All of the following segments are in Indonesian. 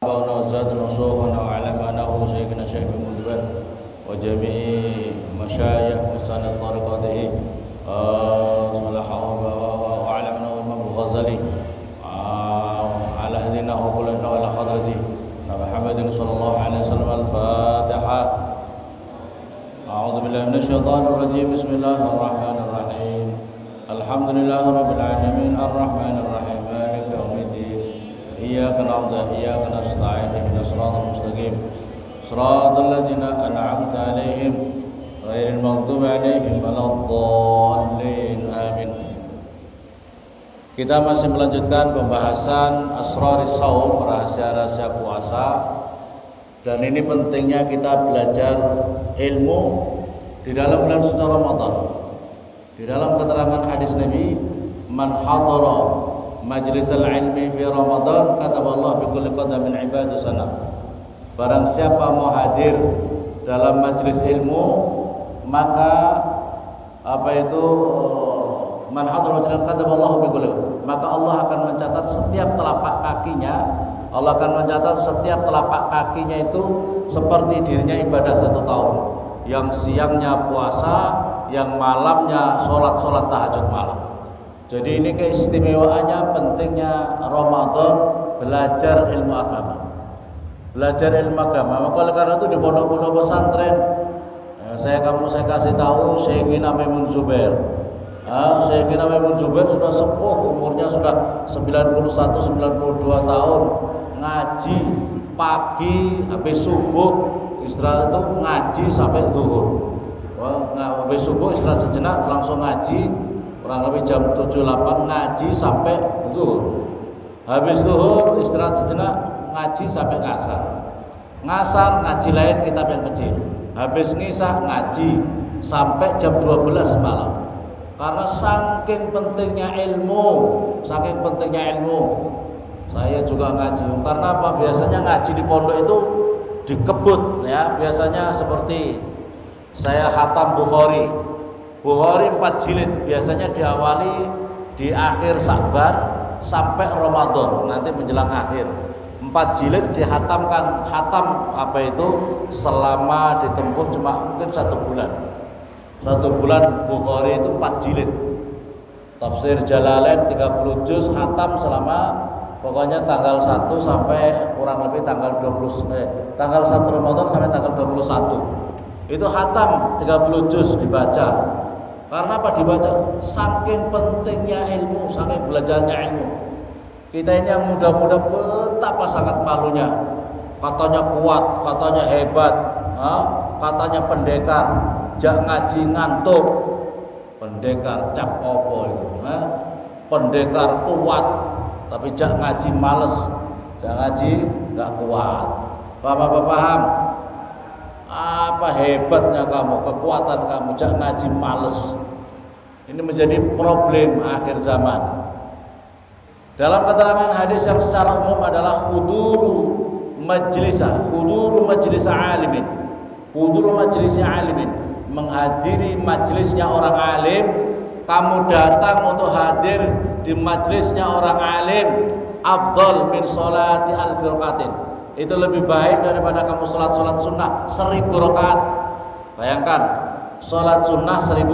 وزادنا وشيخنا وعلمنا شيخنا الشيخ المدبر وجميع مشايخ وسند طريقته صالح وعلمنا الإمام الغزالي على هدينا وقلنا وعلى خضرته محمد صلى الله عليه وسلم. الفاتحة. أعوذ بالله من الشيطان الرجيم. بسم الله الرحمن الرحيم. الحمد لله رب العالمين الرحمن الرحيم مالك يوم الدين إياك نعبد وإياك نستعين اهدنا الصراط المستقيم صراط الذين أنعمت عليهم غير المغضوب عليهم ولا الضالين آمين. Kita masih melanjutkan pembahasan asraris shaum, rahasia-rahasia puasa. Dan ini pentingnya kita belajar ilmu di dalam bulan suci Ramadan. Di dalam keterangan hadis Nabi, man hadara majlisal ilmi fi Ramadan kataballahu bi kulli qadamin ibadu sana. Barang siapa mau hadir dalam majelis ilmu, maka man hadara majlis kataballahu bi kulli, maka Allah akan mencatat setiap telapak kakinya. Allah akan mencatat setiap telapak kakinya itu seperti dirinya ibadah 1 tahun. Yang siangnya puasa, yang malamnya sholat tahajud malam. Jadi ini keistimewaannya, pentingnya Ramadan belajar ilmu agama. Belajar ilmu agama. Maka oleh karena itu di pondok-pondok pesantren, saya kasih tahu Syekhina Maimun Zubair. Syekhina Maimun Zubair sudah sepuh, umurnya sudah 91-92 tahun. Ngaji pagi habis subuh, istirahat itu ngaji sampai zuhur. Habis subuh istirahat sejenak langsung ngaji, kurang lebih jam 7-8 ngaji sampai zuhur. Habis zuhur istirahat sejenak ngaji sampai ngasar. Ngasar ngaji lain kitab yang kecil. Habis ngisah ngaji sampai jam 12 malam. Karena saking pentingnya ilmu, saya juga ngaji. Karena apa? Biasanya ngaji di pondok itu dikebut ya. Biasanya seperti saya khatam Bukhari 4 jilid. Biasanya diawali di akhir Sya'ban sampai Ramadan, nanti menjelang akhir. 4 jilid dihatamkan, selama ditempuh cuma mungkin 1 bulan. 1 bulan Bukhari itu 4 jilid. Tafsir Jalalain 30 juz khatam selama pokoknya tanggal 1 sampai kurang lebih tanggal 1 Ramadan sampai tanggal 21. Itu khatam 30 juz dibaca. Karena apa dibaca? Saking pentingnya ilmu, saking belajarnya ilmu. Kita ini yang muda-muda betapa sangat malunya. Katanya kuat, katanya hebat, katanya pendekar, jak ngaji ngantuk. Pendekar cap opo itu, pendekar kuat, tapi jak ngaji males, jak ngaji nggak kuat. Paham? Apa hebatnya kamu, kekuatan kamu, jak ngaji males. Ini menjadi problem akhir zaman. Dalam keterangan hadis yang secara umum adalah huduru majlisah alimin. Huduru majlisah alimin, menghadiri majelisnya orang alim. Kamu datang untuk hadir di majelisnya orang alim, afdal min sholati alfi raqatin. Itu lebih baik daripada kamu sholat sunnah 1000 rakaat. Bayangkan, sholat sunnah 1000.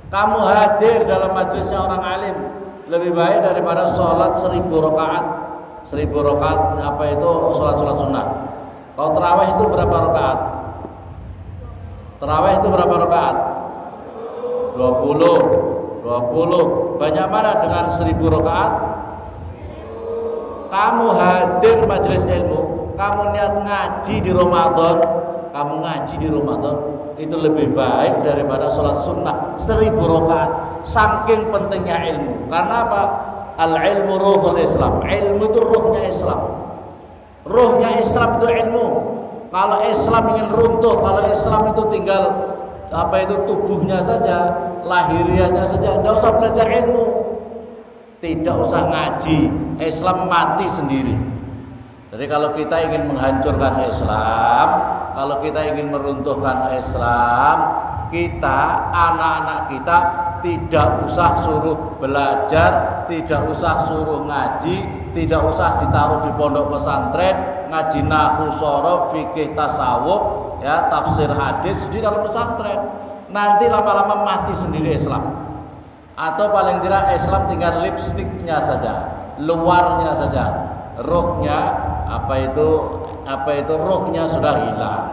Kamu hadir dalam majelisnya orang alim lebih baik daripada sholat 1000 rakaat. 1000 rakaat sholat sunnah. Kalau tarawih itu berapa rakaat? Tarawih itu berapa rakaat? 20. Banyak mana dengan 1000 rakaat? Kamu hadir majelis ilmu, kamu niat ngaji di Ramadan, itu lebih baik daripada sholat sunnah 1000 rakaat. Saking pentingnya ilmu. Karena apa? Al-ilmu ruhul Islam. Ilmu itu ruhnya Islam. Ruhnya Islam itu ilmu. Kalau Islam ingin runtuh, kalau Islam itu tinggal tubuhnya saja, lahiriahnya saja, tidak usah belajar ilmu, tidak usah ngaji, Islam mati sendiri. Jadi kalau kita ingin menghancurkan Islam, kalau kita ingin meruntuhkan Islam, kita, anak-anak kita tidak usah suruh belajar, tidak usah suruh ngaji, tidak usah ditaruh di pondok pesantren, ngaji nahwu, shorof, fikih, tasawuf, ya, tafsir hadis di dalam pesantren. Nanti lama-lama mati sendiri Islam. Atau paling tidak Islam tinggal lipstiknya saja, luarnya saja, ruhnya apa itu ruhnya sudah hilang.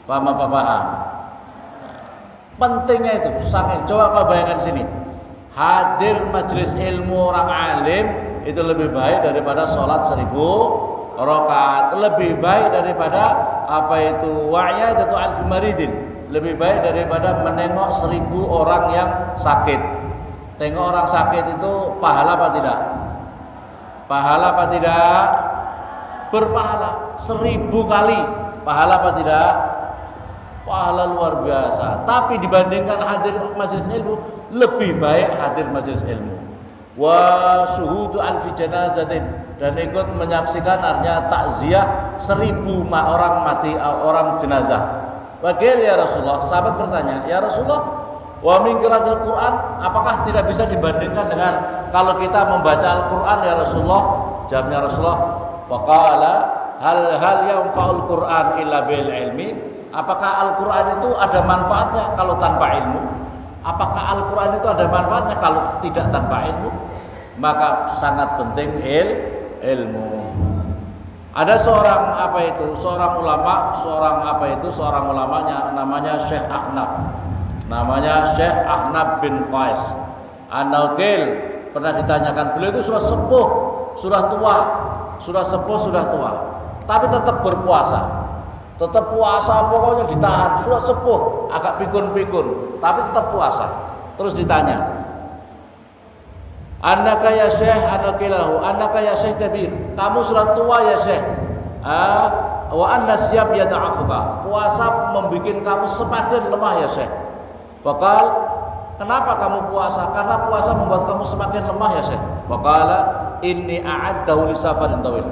Paham apa paham? Pentingnya itu sangat. Coba kau bayangkan sini, hadir majelis ilmu orang alim itu lebih baik daripada sholat 1000 rakaat, lebih baik daripada apa itu wa'ya itu alfi maridin, lebih baik daripada menengok 1000 orang yang sakit. Tengok orang sakit itu pahala apa tidak? Pahala apa tidak? Berpahala 1000 kali. Pahala apa tidak? Pahala luar biasa. Tapi dibandingkan hadir majelis ilmu, lebih baik hadir majelis ilmu. Wa syuhudu alfi janazatin, dan ikut menyaksikan artinya takziah 1000 orang mati, orang jenazah. Wakil ya Rasulullah, sahabat bertanya, ya Rasulullah, wa min qiraatil Quran, apakah tidak bisa dibandingkan dengan kalau kita membaca Al-Quran ya Rasulullah? Jawabnya Rasulullah, faqala hal yanfa'ul Quran illa bil ilmi. Apakah Al-Quran itu ada manfaatnya kalau tanpa ilmu? Apakah Al-Quran itu ada manfaatnya kalau tidak tanpa ilmu? Maka sangat penting ilmu. Ada seorang ulamanya namanya Syekh Ahnaf. Namanya Syekh Ahnaf bin Qais An-Naukil. Pernah ditanyakan, beliau itu sudah sepuh, sudah tua, tapi tetap berpuasa. Tetap puasa, pokoknya ditahan, sudah sepuh, agak pikun-pikun, tapi tetap puasa. Terus ditanya, annaka ya Syekh, anakilahu, annaka ya Syekh kabir, kamu sudah tua ya Syekh. Wa anna siyab yada'afuka, puasa membuat kamu semakin lemah ya Syekh. Bakal, kenapa kamu puasa? Karena puasa membuat kamu semakin lemah ya Syekh. Bakala, inni a'addahu li safarin tawil.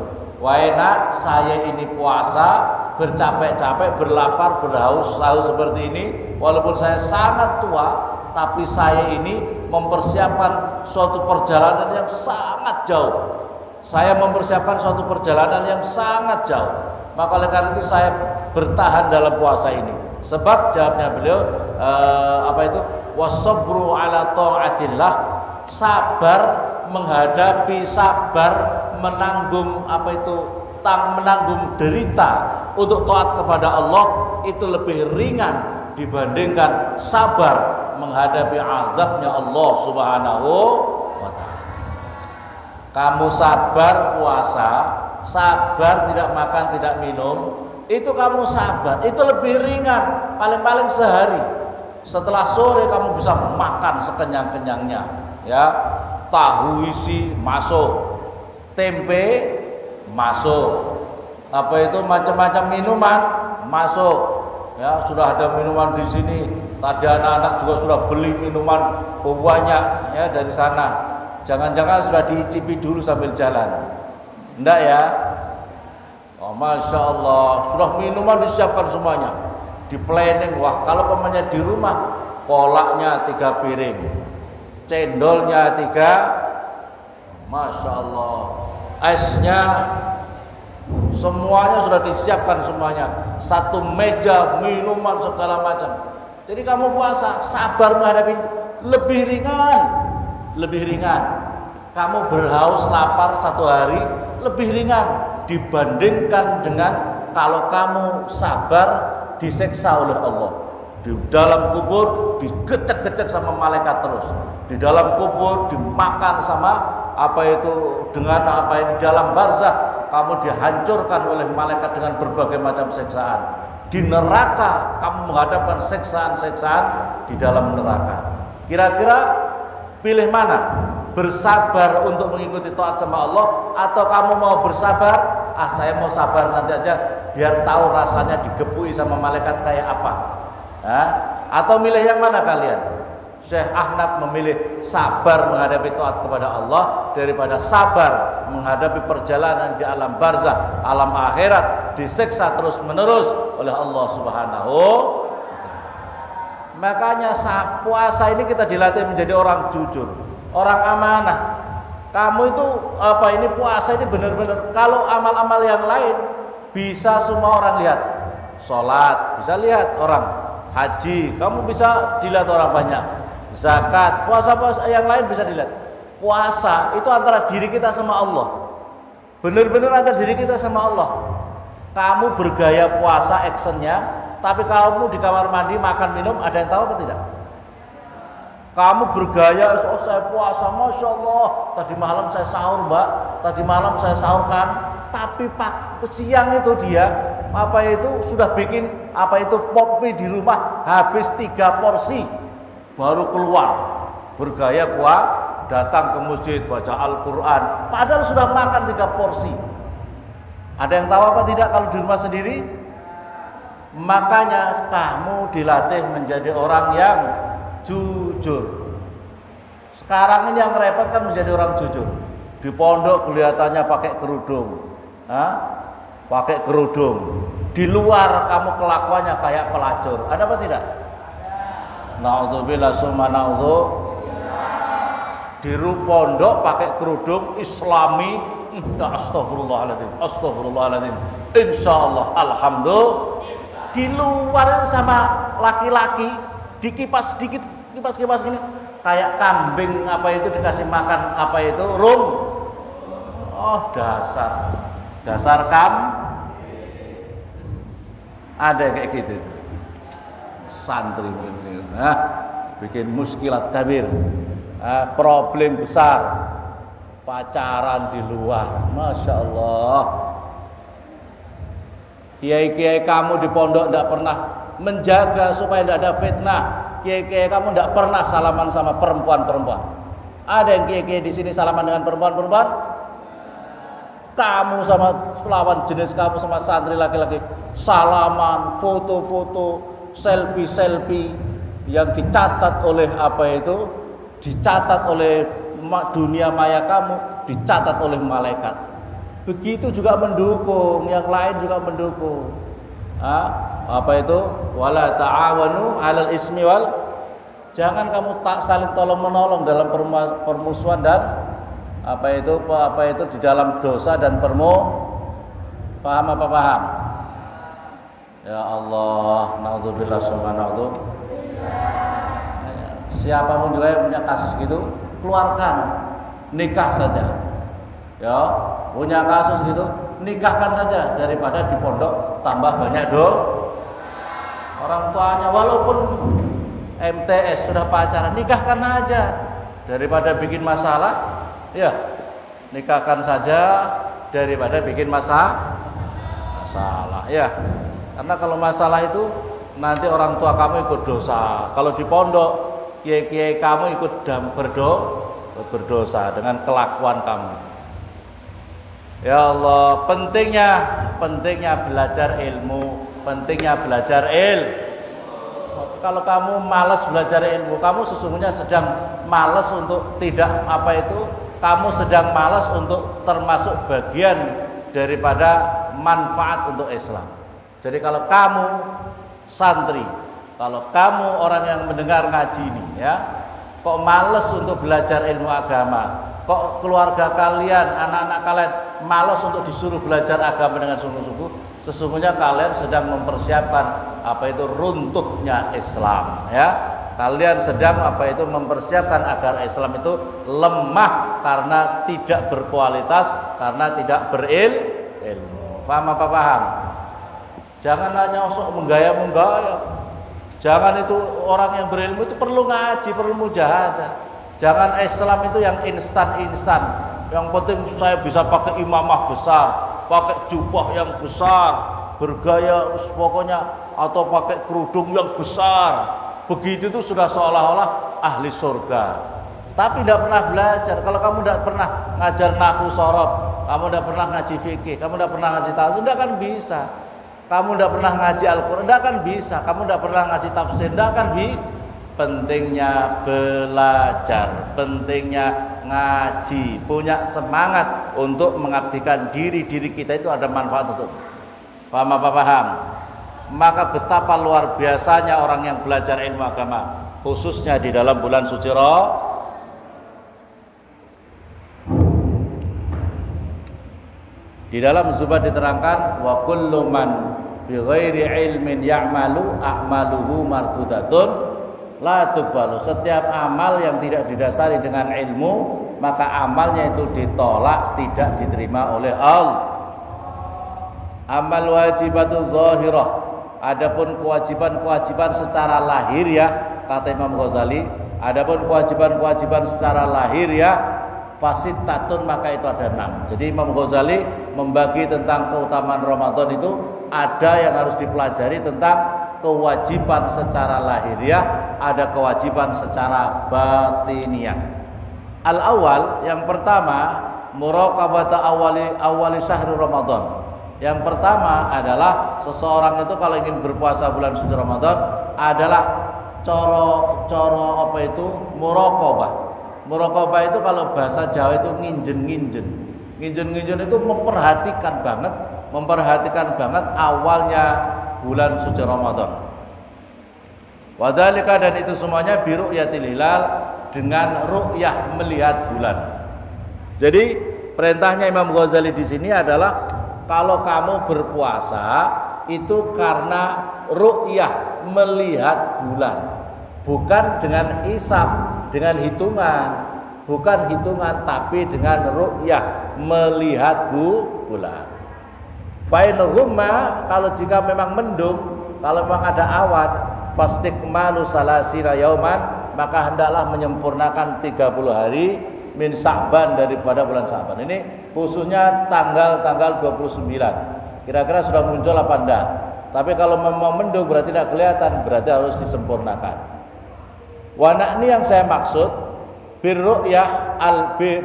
Wah enak, saya ini puasa, bercapek-capek, berlapar, berhaus seperti ini. Walaupun saya sangat tua, tapi saya ini mempersiapkan suatu perjalanan yang sangat jauh. Saya mempersiapkan suatu perjalanan yang sangat jauh. Maka oleh karena itu saya bertahan dalam puasa ini. Sebab jawabnya beliau wasabru ala ta'atillah, sabar menghadapi, sabar menanggung menanggung derita untuk taat kepada Allah itu lebih ringan dibandingkan sabar menghadapi azabnya Allah Subhanahu wa ta'ala. Kamu sabar puasa, sabar tidak makan, tidak minum, itu kamu sabar, itu lebih ringan, paling-paling sehari. Setelah sore kamu bisa makan sekenyang-kenyangnya, ya. Tahu isi masuk, tempe masuk, macam-macam minuman masuk, ya. Sudah ada minuman di sini. Tadi anak-anak juga sudah beli minuman banyak, ya, dari sana. Jangan-jangan sudah dicicipi dulu sambil jalan, enggak ya? Oh, Masya Allah, sudah minuman disiapkan semuanya, di planning. Wah, kalau pemainnya di rumah, kolaknya 3 piring, cendolnya 3, Masya Allah, esnya, semuanya sudah disiapkan semuanya, satu meja minuman segala macam. Jadi kamu puasa, sabar menghadapi, lebih ringan. Kamu berhaus lapar 1 hari, lebih ringan dibandingkan dengan kalau kamu sabar diseksa oleh Allah. Di dalam kubur digecek-gecek sama malaikat terus. Di dalam kubur dimakan sama dengan di dalam barzah kamu dihancurkan oleh malaikat dengan berbagai macam seksaan. Di neraka kamu menghadapkan seksaan-seksaan di dalam neraka. Kira-kira pilih mana? Bersabar untuk mengikuti taat sama Allah, atau kamu mau bersabar? Saya mau sabar nanti aja biar tahu rasanya digepui sama malaikat kayak apa. Atau milih yang mana kalian? Syekh Ahnaf memilih sabar menghadapi taat kepada Allah daripada sabar menghadapi perjalanan di alam barzah, alam akhirat, disiksa terus menerus oleh Allah Subhanahu. Makanya puasa ini kita dilatih menjadi orang jujur, orang amanah. Kamu itu puasa ini benar-benar. Kalau amal-amal yang lain bisa semua orang lihat. Sholat bisa lihat orang, haji kamu bisa dilihat orang banyak, zakat, puasa-puasa yang lain bisa dilihat. Puasa itu antara diri kita sama Allah, benar-benar antara diri kita sama Allah. Kamu bergaya puasa actionnya, tapi kamu di kamar mandi makan minum, ada yang tahu apa tidak? Kamu bergaya, saya puasa, masya Allah. Tadi malam saya sahur mbak, tadi malam saya sahurkan. Tapi siang itu dia sudah bikin kopi di rumah, habis 3 porsi, baru keluar bergaya datang ke masjid baca Al-Quran, padahal sudah makan 3 porsi. Ada yang tahu apa tidak kalau di rumah sendiri? Makanya kamu dilatih menjadi orang yang jujur. Sekarang ini yang repot kan menjadi orang jujur. Di pondok kelihatannya pakai kerudung, pakai kerudung. Di luar kamu kelakuannya kayak pelacur. Ada apa tidak? Naudzubillah summa di pondok pakai kerudung Islami, astagfirullahaladzim, astagfirullahaladzim. Insyaallah, alhamdulillah. Di luar sama laki-laki dikipas sedikit, kipas gini, kayak kambing dikasih makan rum. Oh dasar ada kayak gitu. Santri bikin muskilat kabir, problem besar, pacaran di luar, masya Allah. Kiai-kiai kamu di pondok tidak pernah menjaga supaya tidak ada fitnah. Kiai-kiai kamu tidak pernah salaman sama perempuan-perempuan. Ada yang kiai-kiai di sini salaman dengan perempuan-perempuan? Kamu sama lawan jenis kamu sama santri laki-laki salaman, foto-foto, selfie-selfie yang dicatat oleh dicatat oleh dunia maya kamu, dicatat oleh malaikat. Begitu juga mendukung, yang lain juga mendukung. Wala ta'awanu 'alal ismi wal, jangan kamu tak saling tolong menolong dalam permusuhan dan di dalam dosa dan paham apa paham? Ya Allah, naudzubillah subhanallah. Siapapun juga yang punya kasus gitu, keluarkan, nikah saja. Ya, punya kasus gitu, nikahkan saja daripada di pondok tambah banyak orang tuanya walaupun MTS sudah pacaran, nikahkan aja daripada bikin masalah. Ya, nikahkan saja daripada bikin masalah. Ya, karena kalau masalah itu nanti orang tua kamu ikut dosa. Kalau di pondok, kiai-kiai kamu ikut berdosa dengan kelakuan kamu. Ya Allah, pentingnya belajar ilmu, Kalau kamu malas belajar ilmu, kamu sesungguhnya sedang malas untuk kamu sedang malas untuk termasuk bagian daripada manfaat untuk Islam. Jadi kalau kamu santri, kalau kamu orang yang mendengar ngaji ini, ya, kok malas untuk belajar ilmu agama, kok keluarga kalian, anak-anak kalian malas untuk disuruh belajar agama dengan sungguh-sungguh, sesungguhnya kalian sedang mempersiapkan runtuhnya Islam, ya. Kalian sedang mempersiapkan agar Islam itu lemah karena tidak berkualitas, karena tidak berilmu. Paham apa paham? Jangan hanya sok menggaya. Jangan itu orang yang berilmu itu perlu ngaji, perlu mujahadah. Jangan Islam itu yang instan-instan. Yang penting saya bisa pakai imamah besar, pakai jubah yang besar, bergaya pokoknya, atau pakai kerudung yang besar. Begitu itu sudah seolah-olah ahli surga. Tapi tidak pernah belajar. Kalau kamu tidak pernah ngajar nahwu shorof, kamu tidak pernah ngaji fikih, kamu tidak pernah ngaji tafsir, tidak akan bisa. Kamu tidak pernah ngaji Al-Quran, tidak akan bisa. Kamu tidak pernah ngaji tafsir, tidak akan bisa. Pentingnya belajar, pentingnya ngaji, punya semangat untuk mengabdikan diri kita itu ada manfaat untuk. Paham apa paham? maka betapa luar biasanya orang yang belajar ilmu agama, khususnya di dalam bulan suci Di dalam Zubat diterangkan wa kullu man bighairi ilmin ya'malu a'maluhu mardudatun la tuqbalu. Setiap amal yang tidak didasari dengan ilmu, maka amalnya itu ditolak, tidak diterima oleh Allah. Amal wajibatu zahirah, adapun kewajiban-kewajiban secara lahiriah, kata Imam Ghazali, adapun kewajiban-kewajiban secara lahiriah fasittatun, maka itu ada 6. Jadi Imam Ghazali membagi tentang keutamaan Ramadan itu ada yang harus dipelajari tentang kewajiban secara lahiriah, ada kewajiban secara batiniah. Al-awwal, yang pertama, muraqabata awali syahri Ramadan. Yang pertama adalah seseorang itu kalau ingin berpuasa bulan suci Ramadan adalah coro apa itu muraqabah. Muraqabah itu kalau bahasa Jawa itu nginjen-nginjen. Nginjen-nginjen itu memperhatikan banget awalnya bulan suci Ramadan. Wadzalika, dan itu semuanya bi ru'yatil hilal, dengan ru'yah melihat bulan. Jadi perintahnya Imam Ghazali di sini adalah kalau kamu berpuasa itu karena ru'yah melihat bulan, bukan dengan hisab, dengan hitungan, bukan hitungan, tapi dengan ru'yah melihat bulan. Fa'in ghumma, kalau jika memang mendung, kalau memang ada awan, fastikmalu salasina yauman, maka hendaklah menyempurnakan 30 hari min Sa'ban, daripada bulan Sa'ban. Ini khususnya tanggal 29. Kira-kira sudah muncul apa enggak? Tapi kalau memang mendung berarti tidak kelihatan, berarti harus disempurnakan. Wana ini yang saya maksud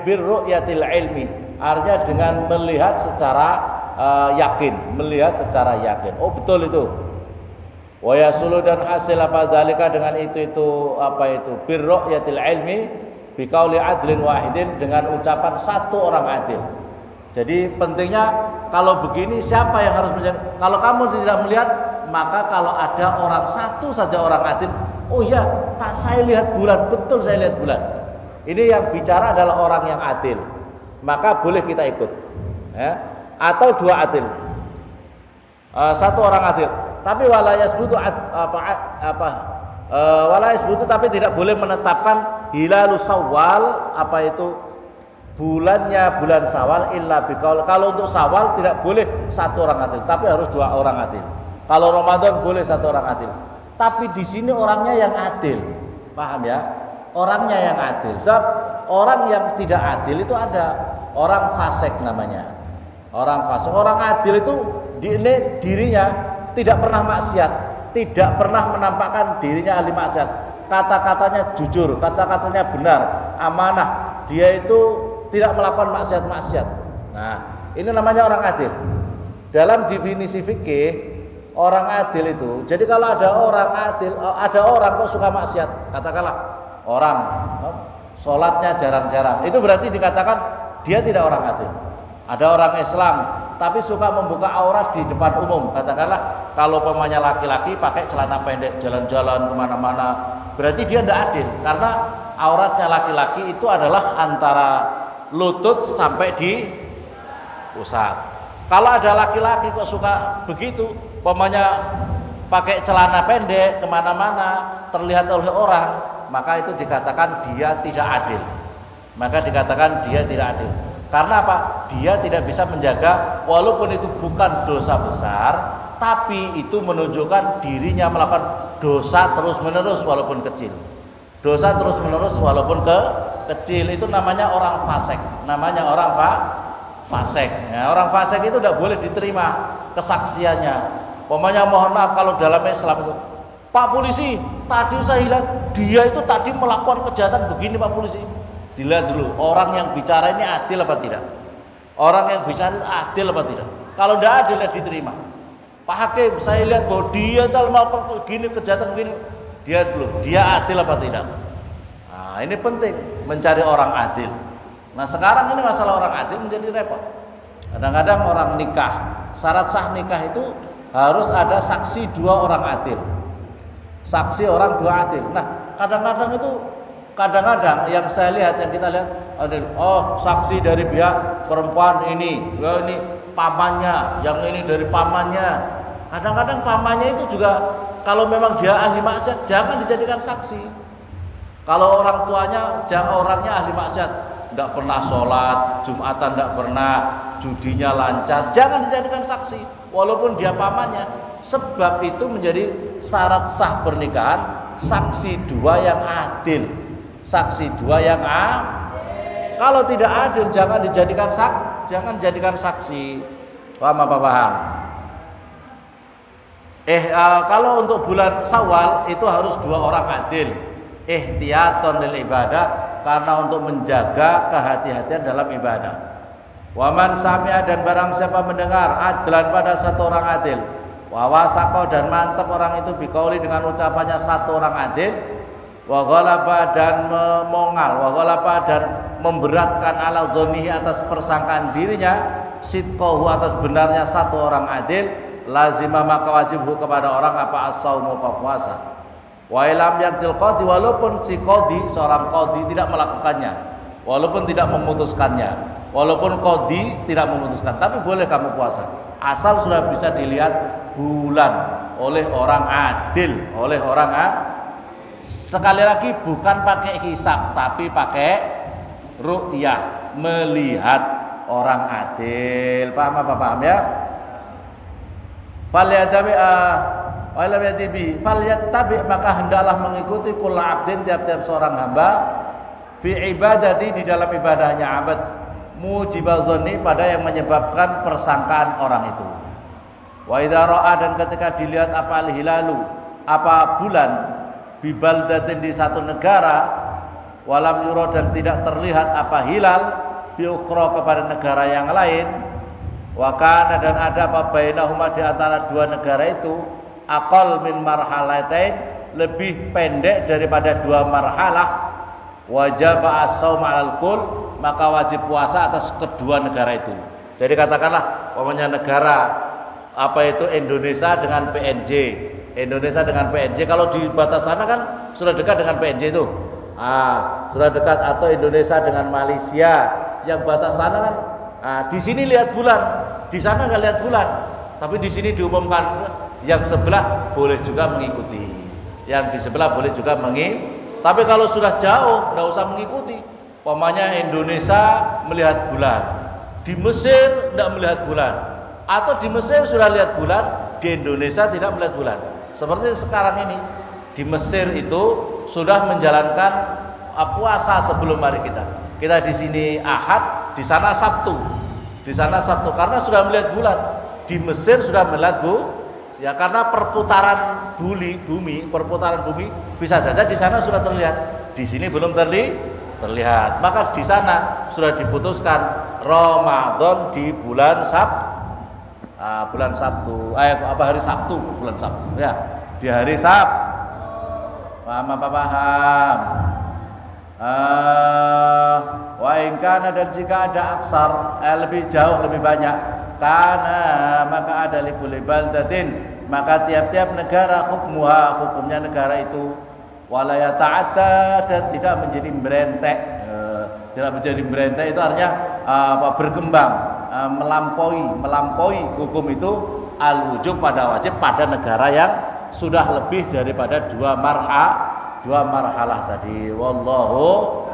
birru'yatil ilmi, artinya dengan melihat secara yakin, oh betul itu. Wa yasulu, dan hasil apa zalika, dengan itu birru'yatil ilmi biqauli adlin wahidin, dengan ucapan satu orang adil. Jadi pentingnya kalau begini, siapa yang harus menjadi? Kalau kamu tidak melihat, maka kalau ada orang satu saja orang adil, oh ya, saya lihat bulan, betul saya lihat bulan. Ini yang bicara adalah orang yang adil, maka boleh kita ikut. Ya. Atau dua adil, satu orang adil. Tapi walayas butuh tapi tidak boleh menetapkan hilalus Syawal, apa itu bulannya bulan Syawal illa biqaul. Kalau untuk Syawal tidak boleh satu orang adil, tapi harus dua orang adil. Kalau Ramadan boleh satu orang adil. Tapi di sini orangnya yang adil. Paham ya? Orangnya yang adil. Sebab orang yang tidak adil itu ada orang fasik namanya. Orang fasik. Orang adil itu dirinya tidak pernah maksiat, tidak pernah menampakkan dirinya ahli maksiat. Kata-katanya jujur, kata-katanya benar, amanah. Dia itu tidak melakukan maksiat-maksiat. Nah, ini namanya orang adil. Dalam definisi fikih, orang adil itu, jadi kalau ada orang adil, ada orang kok suka maksiat, katakanlah orang sholatnya jarang-jarang, itu berarti dikatakan dia tidak orang adil. Ada orang Islam tapi suka membuka aurat di depan umum, katakanlah kalau pemainnya laki-laki pakai celana pendek jalan-jalan kemana-mana, berarti dia tidak adil, karena auratnya laki-laki itu adalah antara lutut sampai di pusat. Kalau ada laki-laki kok suka begitu, pemainnya pakai celana pendek kemana-mana, terlihat oleh orang, maka itu dikatakan dia tidak adil. Karena apa? Dia tidak bisa menjaga, walaupun itu bukan dosa besar, tapi itu menunjukkan dirinya melakukan dosa terus-menerus walaupun kecil. Dosa terus-menerus walaupun kecil, itu namanya orang fasik. Fasik. Ya, orang fasik itu tidak boleh diterima kesaksiannya. Pokoknya mohon maaf, kalau dalam Islam itu, Pak polisi, tadi saya lihat dia itu tadi melakukan kejahatan begini Pak polisi. Dilihat dulu orang yang bicara ini adil apa tidak. Orang yang bicara adil apa tidak. Kalau tidak adil tidak diterima. Pak Hakim, saya lihat bahwa dia telah melakukan begini kejahatan begini. Dia dulu, dia adil apa tidak. Nah, ini penting mencari orang adil. Nah, sekarang ini masalah orang adil menjadi repot. Kadang-kadang orang nikah, syarat sah nikah itu harus ada saksi 2 orang adil. Saksi orang 2 adil. Nah, kadang-kadang yang saya lihat, yang kita lihat, oh saksi dari pihak perempuan ini, ya ini pamannya, yang ini dari pamannya. Kadang-kadang pamannya itu juga kalau memang dia ahli maksiat jangan dijadikan saksi. Kalau orang tuanya orangnya ahli maksiat, tidak pernah sholat, Jumatan tidak pernah, judinya lancar, jangan dijadikan saksi walaupun dia pamannya. Sebab itu menjadi syarat sah pernikahan, saksi 2 yang adil. Saksi 2 yang kalau tidak adil jangan dijadikan saksi. Paham apa paham? Kalau untuk bulan Syawal itu harus 2 orang adil. Ihtiyaton lil ibadah, karena untuk menjaga kehati-hatian dalam ibadah. Waman sami'a, dan barang siapa mendengar, adlan pada 1 orang adil. Wa wasaqo, dan mantap orang itu biqauli dengan ucapannya 1 orang adil. Wa ghalaba, dan memongal, wa ghalaba, dan memberatkan ala dzonihi, atas persangkaan dirinya, sidqahu, atas benarnya 1 orang adil, lazima maka wajibhu kepada orang apa as-saumu, puasa. Wa ilam yaktil qadhi, walaupun si qadhi, seorang qadhi tidak melakukannya, walaupun tidak memutuskannya, walaupun qadhi tidak memutuskan, tapi boleh kamu puasa asal sudah bisa dilihat bulan oleh orang adil, sekali lagi bukan pakai hisab tapi pakai ru'yah, melihat orang adil. Paham apa paham ya? Falyatabi, maka hendaklah mengikuti kulla abdin, tiap-tiap seorang hamba, fi ibadati, di dalam ibadahnya abad, mujibal dzanni, pada yang menyebabkan persangkaan orang itu. Wa idza ra'a, dan ketika dilihat apa al-hilalu, apa bulan, bi baldatin, di 1 negara, walam yura, dan tidak terlihat apa hilal, bi ukhra, kepada negara yang lain, wa kana, dan ada apa bainahuma, di antara 2 negara itu, aqal min marhalatain, lebih pendek daripada 2 marhalah, wajib as-shaum 'alal kull, maka wajib puasa atas kedua negara itu. Jadi katakanlah umpamanya negara apa itu Indonesia dengan PNJ. Indonesia dengan PNJ, kalau di batas sana kan sudah dekat dengan PNJ itu. Sudah dekat, atau Indonesia dengan Malaysia yang batas sana kan. Di sini lihat bulan, di sana enggak lihat bulan. Tapi di sini diumumkan yang sebelah boleh juga mengikuti, yang di sebelah boleh juga mengikuti. Tapi kalau sudah jauh enggak usah mengikuti. Umpamanya Indonesia melihat bulan, di Mesir tidak melihat bulan, atau di Mesir sudah lihat bulan, di Indonesia tidak melihat bulan. Seperti sekarang ini di Mesir itu sudah menjalankan puasa sebelum hari kita. Kita di sini Ahad, di sana Sabtu. Di sana Sabtu karena sudah melihat bulan. Di Mesir sudah melihat ya, karena perputaran bumi bisa saja di sana sudah terlihat. Di sini belum terlihat. Maka di sana sudah diputuskan Ramadan di bulan Sabtu. Hari Sabtu, bulan Sabtu ya. Di hari Sabtu. Paham apa paham? Wa in kana, dan jika ada aksar, lebih jauh, lebih banyak, karena maka ada likulli baldatin, maka tiap-tiap negara hukumnya negara itu, wala yata'adda, dan tidak menjadi berentek. Tidak menjadi berentek itu artinya berkembang, melampaui hukum itu, al-wujub, pada wajib pada negara yang sudah lebih daripada 2 marhalah tadi. Wallahu